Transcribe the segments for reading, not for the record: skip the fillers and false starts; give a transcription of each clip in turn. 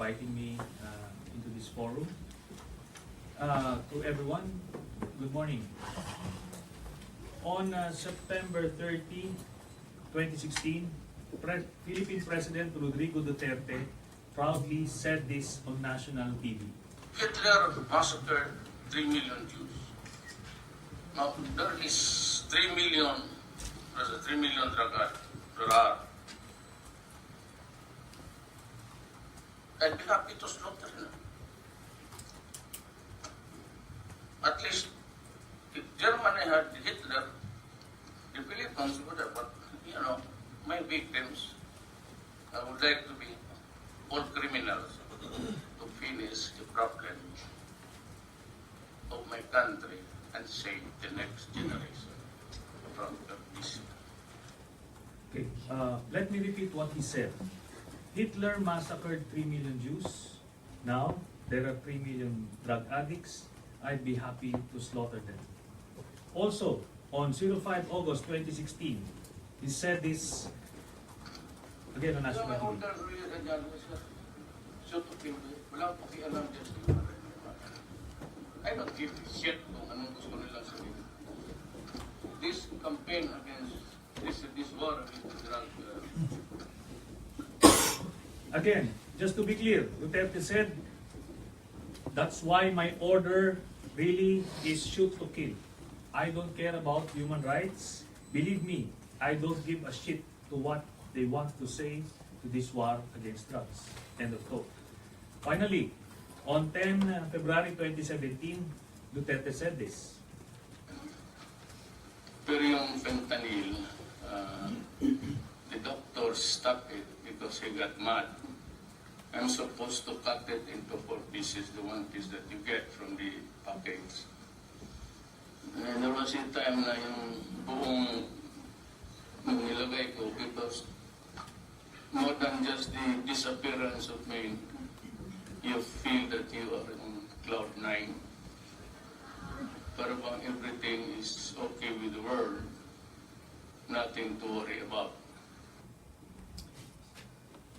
inviting me into this forum. To everyone, good morning. On September 30, 2016, Philippine President Rodrigo Duterte proudly said this on national TV. Hitler massacred 3 million Jews. Now, there is 3 million drug addicts. I'd be happy to slaughter them. At least, if Germany had Hitler, the Philippines would have, but, my victims, I would like to be all criminals to finish the problem of my country and save the next generation from this. Okay, let me repeat what he said. Hitler massacred 3 million Jews. Now, there are 3 million drug addicts. I'd be happy to slaughter them. Also, on 05 August 2016, he said this again on national TV. I don't give a shit kung anong gusto nilang sabihin. This campaign against this war against drug. Again, just to be clear, Duterte said, that's why my order really is shoot to kill. I don't care about human rights. Believe me, I don't give a shit to what they want to say to this war against drugs. End of quote. Finally, on 10 February 2017, Duterte said this. Pero yung fentanyl, the doctor stopped it because he got mad. I'm supposed to cut it into 4 pieces, the 1 piece that you get from the package. And there was a time na yung buong nilagay ko because more than just the disappearance of me, you feel that you are on cloud 9. Pero bang everything is okay with the world, nothing to worry about.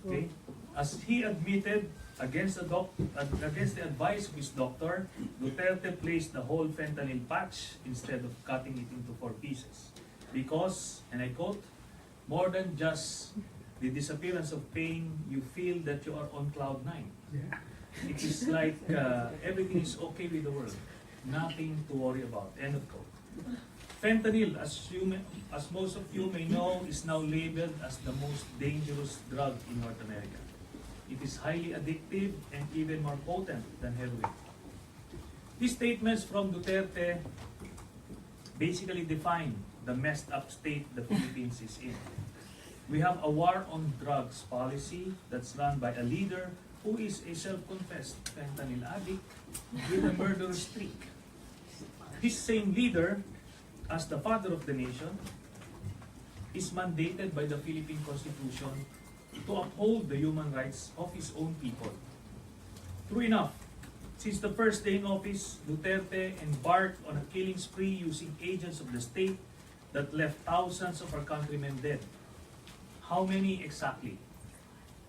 Okay? As he admitted against the advice of his doctor, Duterte placed the whole fentanyl patch instead of cutting it into 4 pieces. Because, and I quote, more than just the disappearance of pain, you feel that you are on cloud 9. It is like everything is okay with the world. Nothing to worry about. End of quote. Fentanyl, as most of you may know, is now labeled as the most dangerous drug in North America. It is highly addictive and even more potent than heroin. These statements from Duterte basically define the messed up state the Philippines is in. We have a war on drugs policy that's run by a leader who is a self-confessed fentanyl addict with a murderous streak. This same leader, as the father of the nation, is mandated by the Philippine Constitution to uphold the human rights of his own people. True enough, since the first day in office, Duterte embarked on a killing spree using agents of the state that left thousands of our countrymen dead. How many exactly?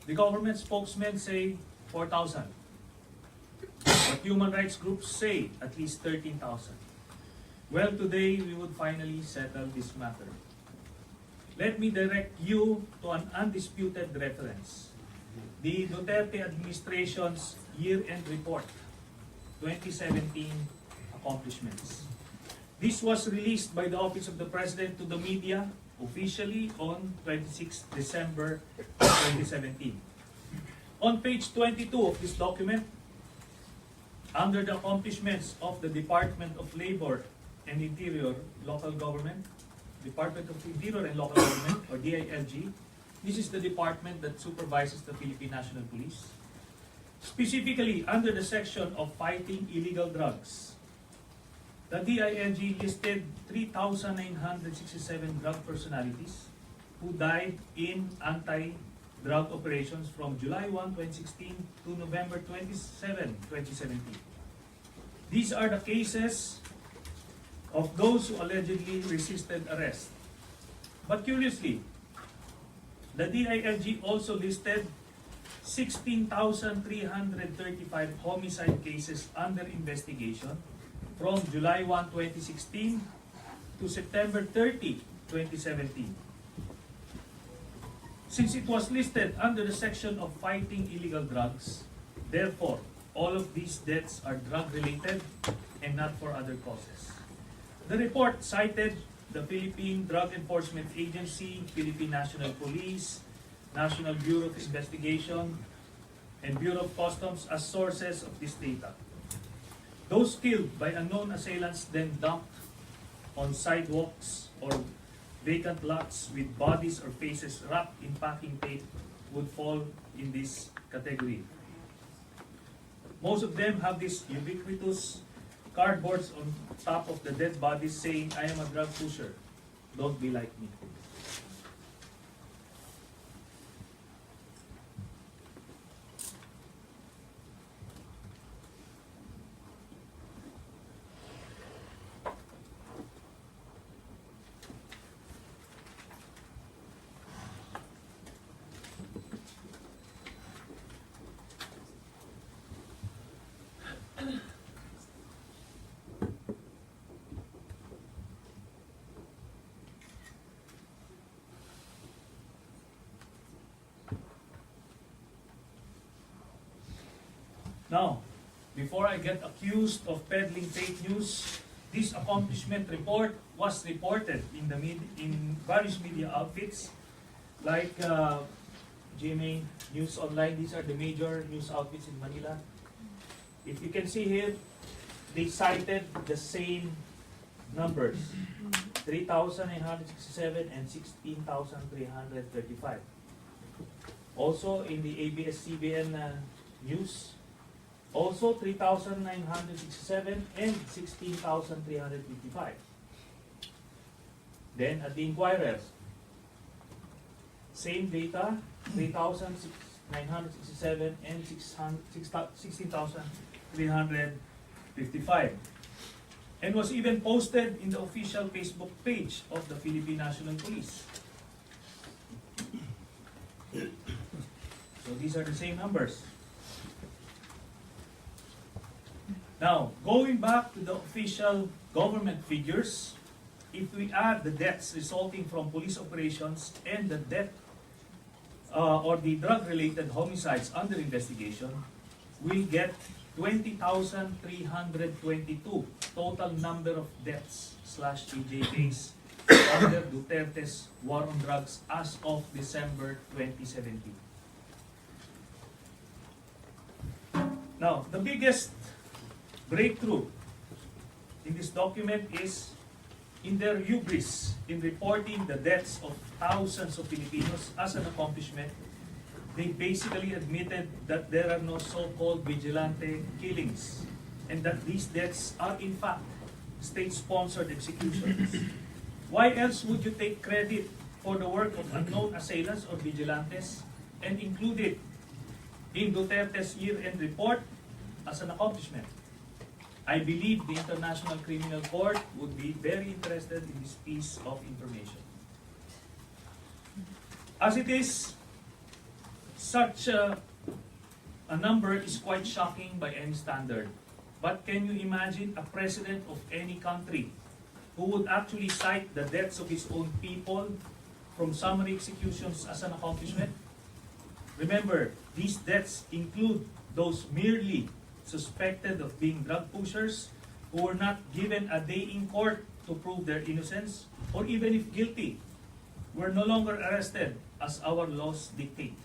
The government spokesmen say 4,000. But human rights groups say at least 13,000. Well, today we would finally settle this matter. Let me direct you to an undisputed reference. The Duterte administration's year-end report, 2017 accomplishments. This was released by the Office of the President to the media officially on 26 December 2017. On page 22 of this document, under the accomplishments of the Department of Labor and Interior Local Government, Department of Interior and Local Government, or DILG, this is the department that supervises the Philippine National Police. Specifically, under the section of fighting illegal drugs, the DILG listed 3,967 drug personalities who died in anti-drug operations from July 1, 2016 to November 27, 2017. These are the cases of those who allegedly resisted arrest. But curiously, the DILG also listed 16,335 homicide cases under investigation from July 1, 2016 to September 30, 2017. Since it was listed under the section of fighting illegal drugs, therefore, all of these deaths are drug-related and not for other causes. The report cited the Philippine Drug Enforcement Agency, Philippine National Police, National Bureau of Investigation, and Bureau of Customs as sources of this data. Those killed by unknown assailants then dumped on sidewalks or vacant lots with bodies or faces wrapped in packing tape would fall in this category. Most of them have these ubiquitous cardboards on top of the dead bodies saying, "I am a drug pusher. Don't be like me." Now, before I get accused of peddling fake news, this accomplishment report was reported in various media outfits like GMA News Online. These are the major news outfits in Manila. If you can see here, they cited the same numbers, 3,967 and 16,335. Also in the ABS-CBN news, also 3,967 and 16,355. Then at the Inquirer, same data, 3,967 and 16,355. And was even posted in the official Facebook page of the Philippine National Police. So these are the same numbers. Now, going back to the official government figures, if we add the deaths resulting from police operations and the death or the drug-related homicides under investigation, we'll get 20,322 total number of deaths / EJKs under Duterte's war on drugs as of December 2017. Now, the biggest breakthrough in this document is in their hubris in reporting the deaths of thousands of Filipinos as an accomplishment. They basically admitted that there are no so-called vigilante killings and that these deaths are in fact state-sponsored executions. Why else would you take credit for the work of unknown assailants or vigilantes and include it in Duterte's year-end report as an accomplishment? I believe the International Criminal Court would be very interested in this piece of information. As it is, such a number is quite shocking by any standard. But can you imagine a president of any country who would actually cite the deaths of his own people from summary executions as an accomplishment? Remember, these deaths include those merely suspected of being drug pushers who were not given a day in court to prove their innocence, or even if guilty, were no longer arrested as our laws dictate.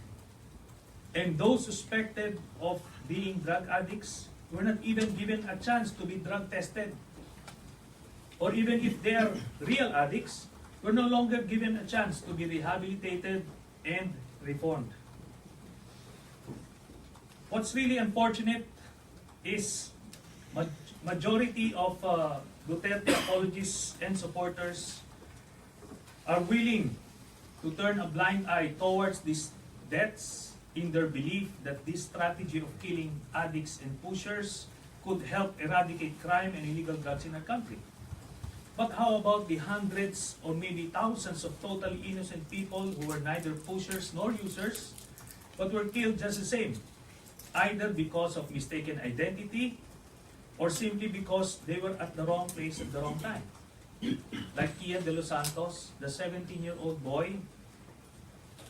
And those suspected of being drug addicts were not even given a chance to be drug tested. Or even if they are real addicts, were no longer given a chance to be rehabilitated and reformed. What's really unfortunate is majority of Duterte apologists and supporters are willing to turn a blind eye towards these deaths in their belief that this strategy of killing addicts and pushers could help eradicate crime and illegal drugs in our country. But how about the hundreds or maybe thousands of totally innocent people who were neither pushers nor users but were killed just the same, either because of mistaken identity or simply because they were at the wrong place at the wrong time. Like Kia de los Santos, the 17-year-old boy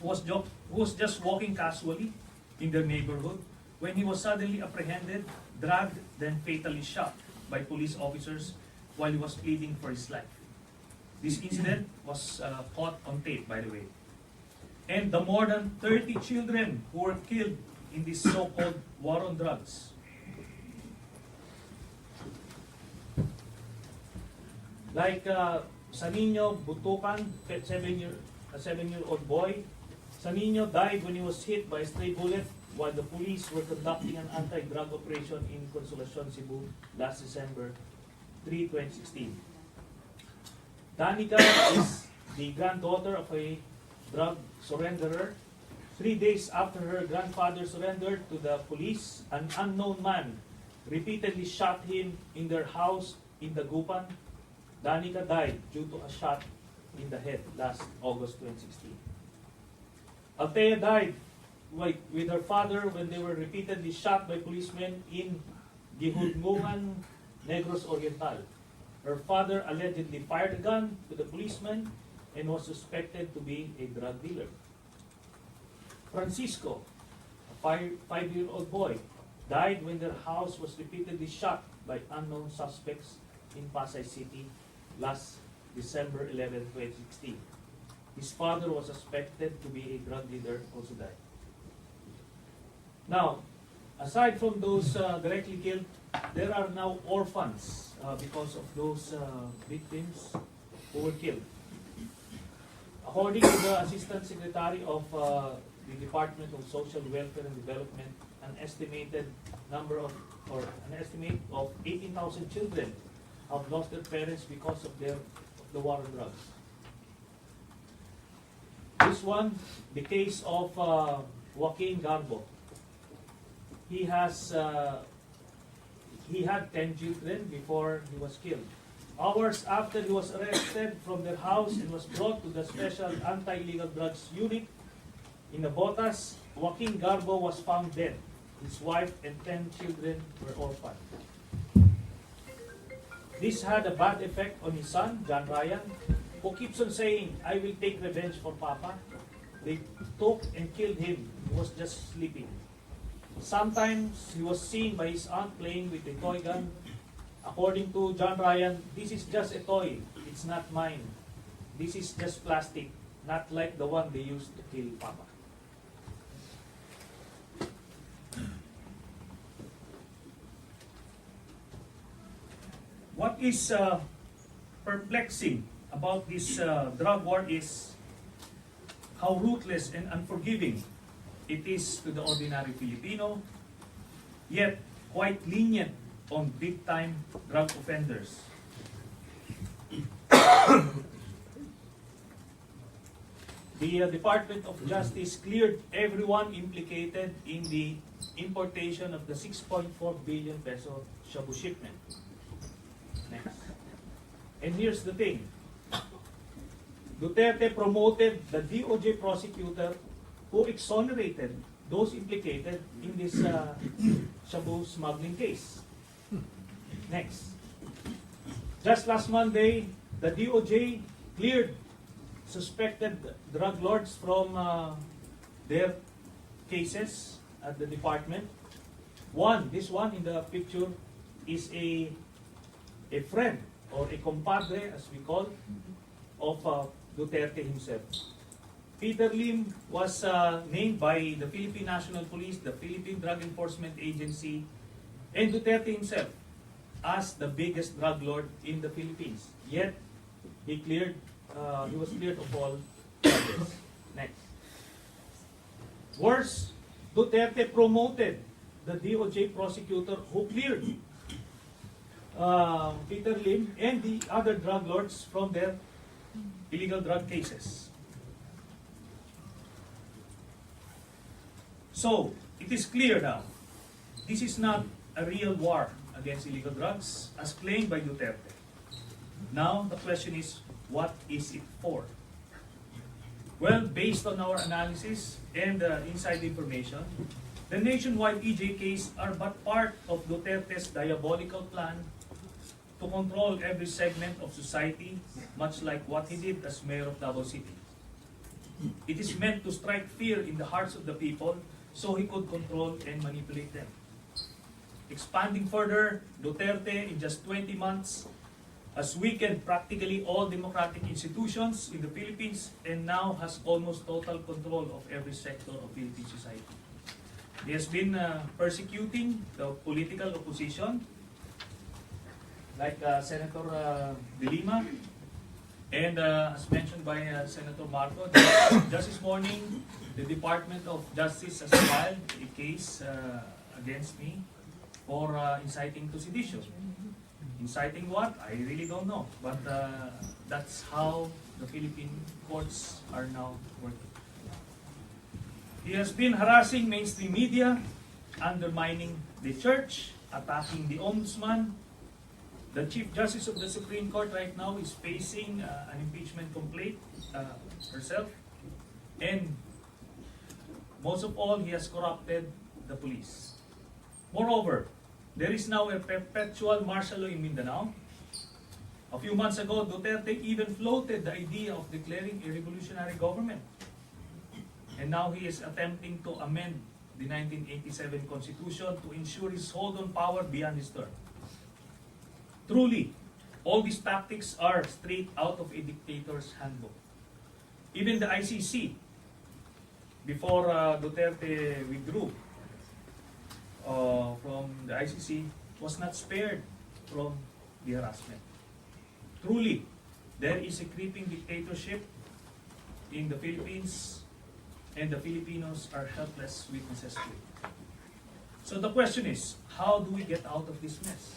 who was just walking casually in their neighborhood when he was suddenly apprehended, dragged, then fatally shot by police officers while he was pleading for his life. This incident was caught on tape, by the way. And the more than 30 children who were killed in this so-called war on drugs. Like Sa Niño Butukan, a 7-year-old boy. Sa Niño died when he was hit by a stray bullet while the police were conducting an anti-drug operation in Consolacion, Cebu last December 3, 2016. Danica is the granddaughter of a drug surrenderer. 3 days after her grandfather surrendered to the police, an unknown man repeatedly shot him in their house in Dagupan. Danica died due to a shot in the head last August 2016. Althea died with her father when they were repeatedly shot by policemen in Gihudmungan, Negros Oriental. Her father allegedly fired a gun to the policeman and was suspected to be a drug dealer. Francisco, a 5-year-old boy, died when their house was repeatedly shot by unknown suspects in Pasay City last December 11, 2016. His father was suspected to be a drug dealer, also died. Now, aside from those directly killed, there are now orphans because of those victims who were killed. According to the Assistant Secretary of the Department of Social Welfare and Development, an estimate of 18,000 children have lost their parents because of the war on drugs. This one, the case of Joaquin Garbo. He had 10 children before he was killed. Hours after he was arrested from their house and was brought to the Special Anti-Illegal Drugs Unit in Nabotas, Joaquin Garbo was found dead. His wife and 10 children were orphaned. This had a bad effect on his son, John Ryan, who keeps on saying, "I will take revenge for Papa." They took and killed him. He was just sleeping. Sometimes he was seen by his aunt playing with a toy gun. According to John Ryan, "This is just a toy. It's not mine. This is just plastic, not like the one they used to kill Papa." What is perplexing about this drug war is how ruthless and unforgiving it is to the ordinary Filipino, yet quite lenient on big-time drug offenders. The Department of Justice cleared everyone implicated in the importation of the 6.4 billion peso shabu shipment. Next. And here's the thing. Duterte promoted the DOJ prosecutor who exonerated those implicated in this shabu smuggling case. Next. Just last Monday, the DOJ cleared suspected drug lords from their cases at the department. This one in the picture is a friend or a compadre, as we call, of Duterte himself. Peter Lim was named by the Philippine National Police, the Philippine Drug Enforcement Agency, and Duterte himself as the biggest drug lord in the Philippines. Yet, he was cleared of all charges. Next. Worse, Duterte promoted the DOJ prosecutor who cleared Peter Lim and the other drug lords from their illegal drug cases. So, it is clear now, this is not a real war against illegal drugs as claimed by Duterte. Now, the question is, what is it for? Well, based on our analysis and inside information, the nationwide EJ case are but part of Duterte's diabolical plan to control every segment of society, much like what he did as mayor of Davao City. It is meant to strike fear in the hearts of the people so he could control and manipulate them. Expanding further, Duterte in just 20 months has weakened practically all democratic institutions in the Philippines and now has almost total control of every sector of Philippine society. He has been persecuting the political opposition, like Senator De Lima, and as mentioned by Senator Marco, just this morning, the Department of Justice has filed a case against me for inciting to sedition. Inciting what? I really don't know. But that's how the Philippine courts are now working. He has been harassing mainstream media, undermining the church, attacking the ombudsman. The Chief Justice of the Supreme Court right now is facing an impeachment complaint herself. And most of all, he has corrupted the police. Moreover, there is now a perpetual martial law in Mindanao. A few months ago, Duterte even floated the idea of declaring a revolutionary government. And now he is attempting to amend the 1987 Constitution to ensure his hold on power beyond his term. Truly, all these tactics are straight out of a dictator's handbook. Even the ICC, before Duterte withdrew from the ICC, was not spared from the harassment. Truly, there is a creeping dictatorship in the Philippines, and the Filipinos are helpless witnesses to it. So the question is, how do we get out of this mess?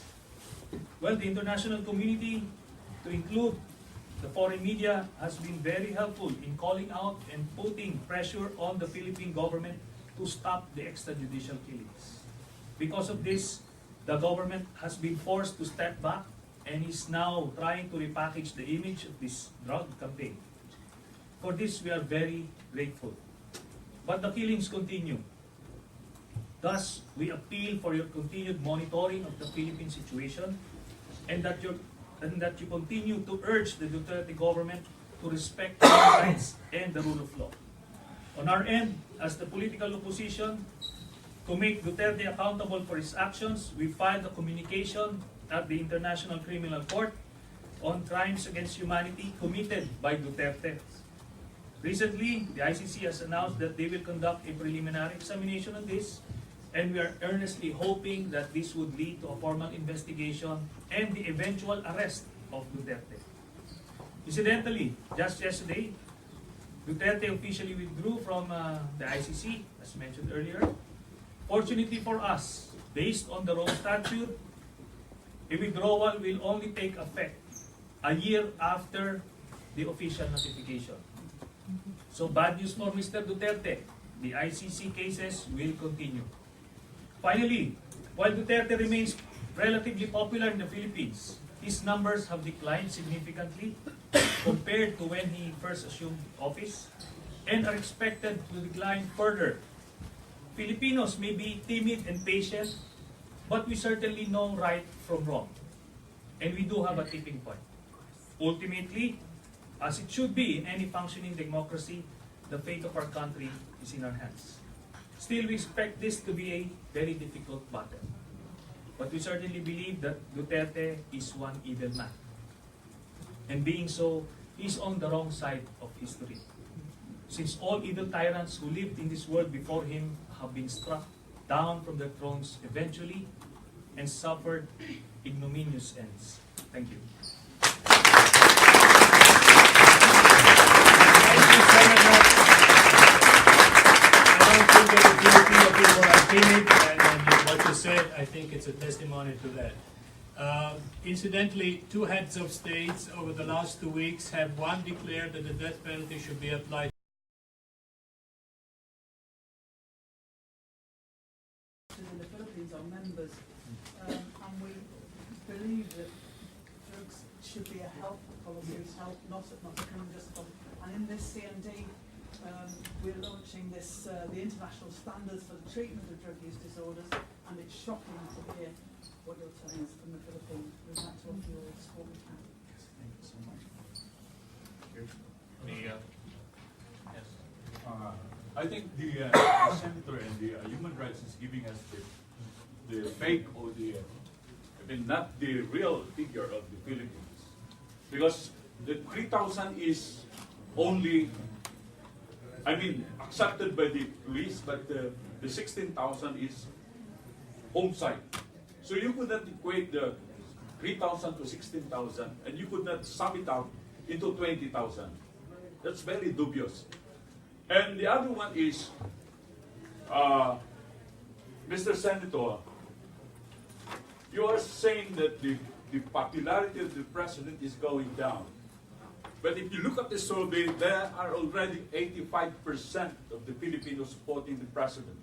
Well, the international community, to include the foreign media, has been very helpful in calling out and putting pressure on the Philippine government to stop the extrajudicial killings. Because of this, the government has been forced to step back and is now trying to repackage the image of this drug campaign. For this, we are very grateful. But the killings continue. Thus, we appeal for your continued monitoring of the Philippine situation and that you continue to urge the Duterte government to respect human rights and the rule of law. On our end, as the political opposition, to make Duterte accountable for his actions, we filed a communication at the International Criminal Court on crimes against humanity committed by Duterte. Recently, the ICC has announced that they will conduct a preliminary examination on this, and we are earnestly hoping that this would lead to a formal investigation and the eventual arrest of Duterte. Incidentally, just yesterday, Duterte officially withdrew from the ICC, as mentioned earlier. Fortunately for us, based on the Rome Statute, a withdrawal will only take effect a year after the official notification. So bad news for Mr. Duterte. The ICC cases will continue. Finally, while Duterte remains relatively popular in the Philippines, his numbers have declined significantly compared to when he first assumed office and are expected to decline further. Filipinos may be timid and patient, but we certainly know right from wrong. And we do have a tipping point. Ultimately, as it should be in any functioning democracy, the fate of our country is in our hands. Still, we expect this to be a very difficult battle. But we certainly believe that Duterte is one evil man. And being so, he is on the wrong side of history. Since all evil tyrants who lived in this world before him have been struck down from their thrones eventually and suffered ignominious ends. Thank you. And what you said, I think it's a testimony to that. Incidentally, two heads of states over the last 2 weeks have one declared that the death penalty should be applied in the Philippines are members, and we believe that drugs should be a health policy, not a criminal justice policy. And in this CMD, we're launching this, the international standards for the treatment of drug use disorders, and it's shocking to hear what you're telling us from the Philippines. We'd like to offer you all the support we can. Thank you so much. Yes. I think the senator and the human rights is giving us the fake or not the real figure of the Philippines. Because the 3,000 is only, accepted by the police, but the 16,000 is home site. So you could not equate the 3,000 to 16,000, and you could not sum it up into 20,000. That's very dubious. And the other one is, Mr. Senator, you are saying that the popularity of the president is going down. But if you look at the survey, there are already 85% of the Filipinos supporting the president.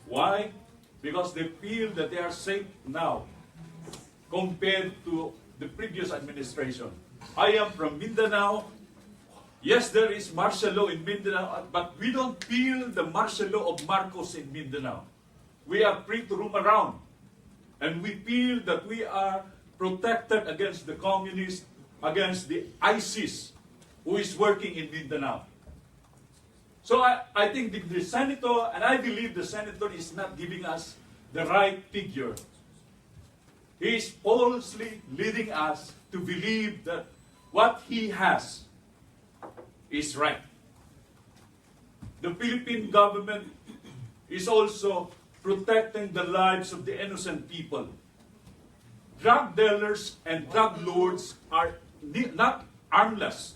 Why? Because they feel that they are safe now compared to the previous administration. I am from Mindanao. Yes, there is martial law in Mindanao, but we don't feel the martial law of Marcos in Mindanao. We are free to roam around. And we feel that we are protected against the communists, against the ISIS who is working in Mindanao. So I think the senator, and I believe the senator is not giving us the right figure. He is falsely leading us to believe that what he has is right. The Philippine government is also protecting the lives of the innocent people. Drug dealers and drug lords are not armless.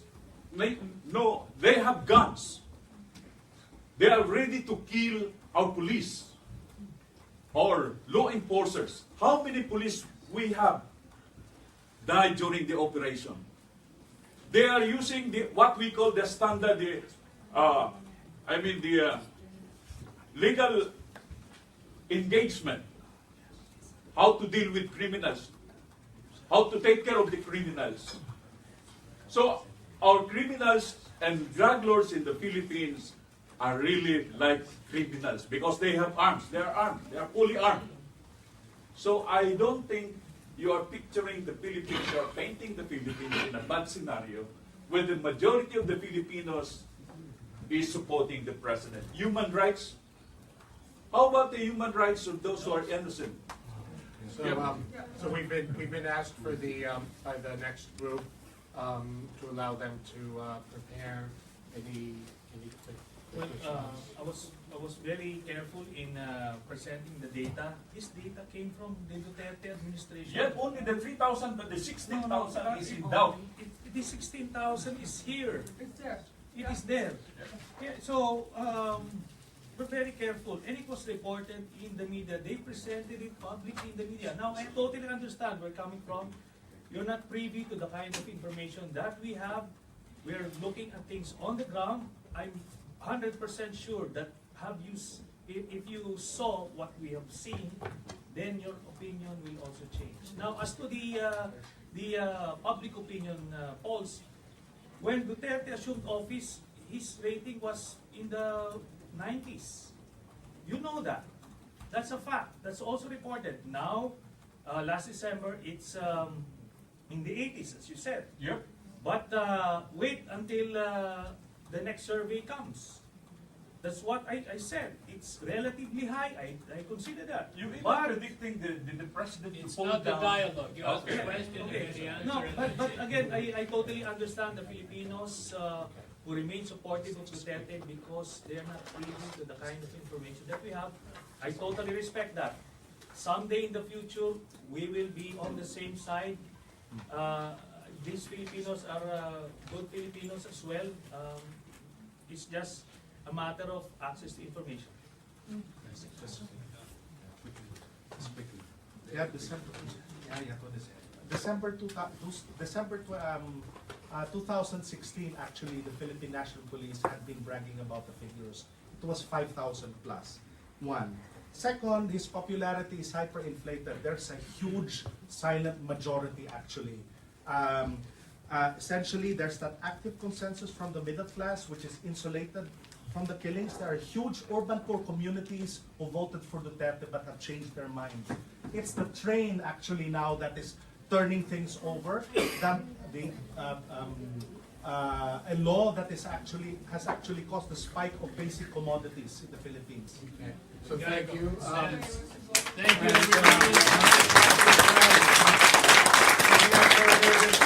No, they have guns. They are ready to kill our police or law enforcers. How many police we have died during the operation? They are using what we call the standard, legal engagement. How to deal with criminals. How to take care of the criminals. So our criminals and drug lords in the Philippines are really like criminals because they have arms. They are armed. They are fully armed. So I don't think you are picturing the Philippines, you are painting the Philippines in a bad scenario where the majority of the Filipinos is supporting the president. Human rights? How about the human rights of those who are innocent? So, so we've been asked for by the next group to allow them to prepare any Well, I was very careful in presenting the data. This data came from the Duterte administration. Yet only the 3,000, but the 16,000 is in No, doubt. The 16,000 is here. It's there. It is there. Yeah, so we're very careful, and it was reported in the media. They presented it publicly in the media. Now I totally understand where you're coming from. You're not privy to the kind of information that we have. We're looking at things on the ground. I'm 100% sure that if you saw what we have seen, then your opinion will also change. Now, as to the public opinion polls, when Duterte assumed office, his rating was in the 90s. You know that. That's a fact. That's also reported. Now, last December, it's in the 80s, as you said. Yep. But wait until the next survey comes. That's what I said. It's relatively high. I consider that. You even But predicting the president to It's fall not the down. dialogue. You ask a Okay. question and the answer. no, and but the again, I totally understand the Filipinos who remain supportive of Duterte because they're not privy to the kind of information that we have. I totally respect that. Someday in the future, we will be on the same side. These Filipinos are good Filipinos as well. It's just a matter of access to information. Yeah, December 2016, actually, the Philippine National Police had been bragging about the figures. It was 5,000 plus. One. Second, his popularity is hyperinflated. There's a huge silent majority, actually. Essentially, there's that active consensus from the middle class, which is insulated from the killings. There are huge urban core communities who voted for Duterte but have changed their minds. It's the train actually now that is turning things over. That a law that has actually caused the spike of basic commodities in the Philippines. Okay. So thank you. Thank you, everybody. Any further